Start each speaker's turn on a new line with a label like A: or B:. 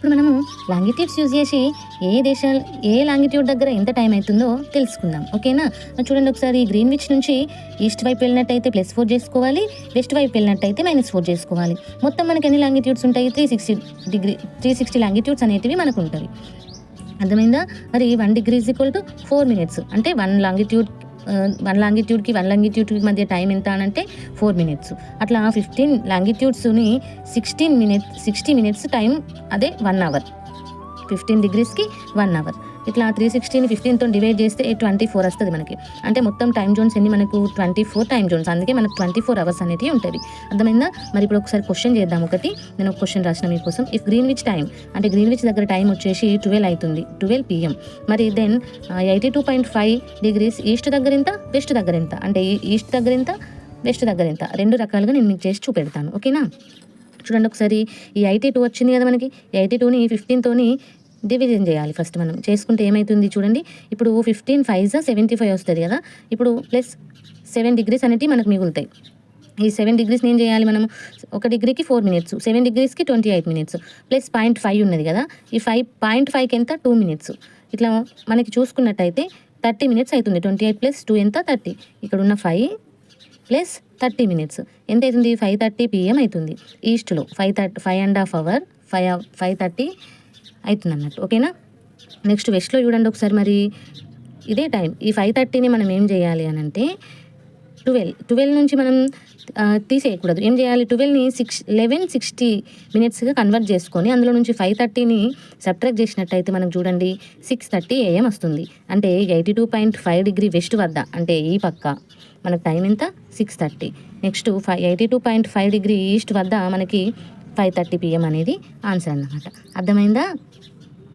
A: ఇప్పుడు మనము longitudes use చేసి ఏ లాంగిట్యూడ్ దగ్గర ఎంత టైం అవుతుందో తెలుసుకుందాం. ఓకేనా? చూడండి ఒకసారి. గ్రీన్విచ్ నుంచి ఈస్ట్ వైపు వెళ్ళినట్టయితే +4 చేసుకోవాలి, వెస్ట్ వైపు వెళ్ళినట్టయితే -4 చేసుకోవాలి. మొత్తం మనకి ఎన్ని లాంగిట్యూడ్స్ ఉంటాయి? 360 లాంగిట్యూడ్స్ అనేటివి మనకు ఉంటాయి. అర్థమైందా? మరి 1 డిగ్రీ = 4 మినిట్స్. అంటే 1 లాంగిట్యూడ్కి 1 లాంగిట్యూడ్కి మధ్య టైం ఎంత అని అంటే 4 మినిట్స్. అట్లా 15 లాంగిట్యూడ్స్ని 60 మినిట్స్ టైం, అదే 1 అవర్. 15 డిగ్రీస్కి 1 అవర్. ఇట్లా 360ని 15తో డివైడ్ చేస్తే 24 వస్తుంది మనకి. అంటే మొత్తం టైం జోన్స్ ఎన్ని మనకు? 24 టైం జోన్స్. అందుకే మనకు 24 అవర్స్ అనేవి ఉంటాయి. అర్థమైందా? మరి ఇప్పుడు ఒకసారి క్వశ్చన్ చేద్దాం. నేను ఒక క్వశ్చన్ రాసిన మీకోసం. ఇఫ్ గ్రీన్విచ్ టైం, అంటే గ్రీన్విచ్ దగ్గర టైం వచ్చేసి 12 అవుతుంది, 12 PM. మరి దెన్ 82.5 డిగ్రీస్ ఈస్ట్ దగ్గర ఎంత, వెస్ట్ దగ్గర ఎంత? అంటే ఈస్ట్ దగ్గర ఎంత, వెస్ట్ దగ్గర ఎంత? 2 రకాలుగా నేను మీకు చేసి చూపెడతాను. ఓకేనా? చూడండి ఒకసారి. ఈ 82 వచ్చింది కదా మనకి. 82ని 15తోని డివిజన్ చేయాలి ఫస్ట్. మనం చేసుకుంటే ఏమవుతుంది చూడండి. ఇప్పుడు 15 5 75 వస్తుంది కదా. ఇప్పుడు +7 డిగ్రీస్ అనేవి మనకు మిగులుతాయి. ఈ 7 డిగ్రీస్ని ఏం చేయాలి మనము? 1 డిగ్రీకి 4 మినిట్స్, 7 డిగ్రీస్కి 28 మినిట్స్, +0.5 ఉన్నది కదా. ఈ 0.5కి ఎంత? 2 మినిట్స్. ఇట్లా మనకి చూసుకున్నట్టయితే 30 మినిట్స్ అవుతుంది. 28 + 2 ఎంత? 30. ఇక్కడ ఉన్న 5 + 30 మినిట్స్ ఎంత అవుతుంది? 5:30 PM అవుతుంది. ఈస్ట్లో 5.5 అవర్, 5:30 అవుతుంది అన్నట్టు. ఓకేనా? నెక్స్ట్ వెస్ట్లో చూడండి ఒకసారి. మరి ఇదే టైం, ఈ 5:30ని మనం ఏం చేయాలి అని అంటే 12 నుంచి మనం తీసేయకూడదు. ఏం చేయాలి? 12ని 1160 మినిట్స్గా కన్వర్ట్ చేసుకొని అందులో నుంచి 5:30ని సబ్ట్రాక్ట్ చేసినట్టయితే మనకు చూడండి 6:30 AM వస్తుంది. అంటే 82.5 డిగ్రీ వెస్ట్ వద్ద, అంటే ఈ పక్క మనకు టైం ఎంత? 6:30. నెక్స్ట్ 82.5 డిగ్రీ ఈస్ట్ వద్ద మనకి 5:30 PM అనేది ఆన్సర్ అన్నమాట. అర్థమైందా?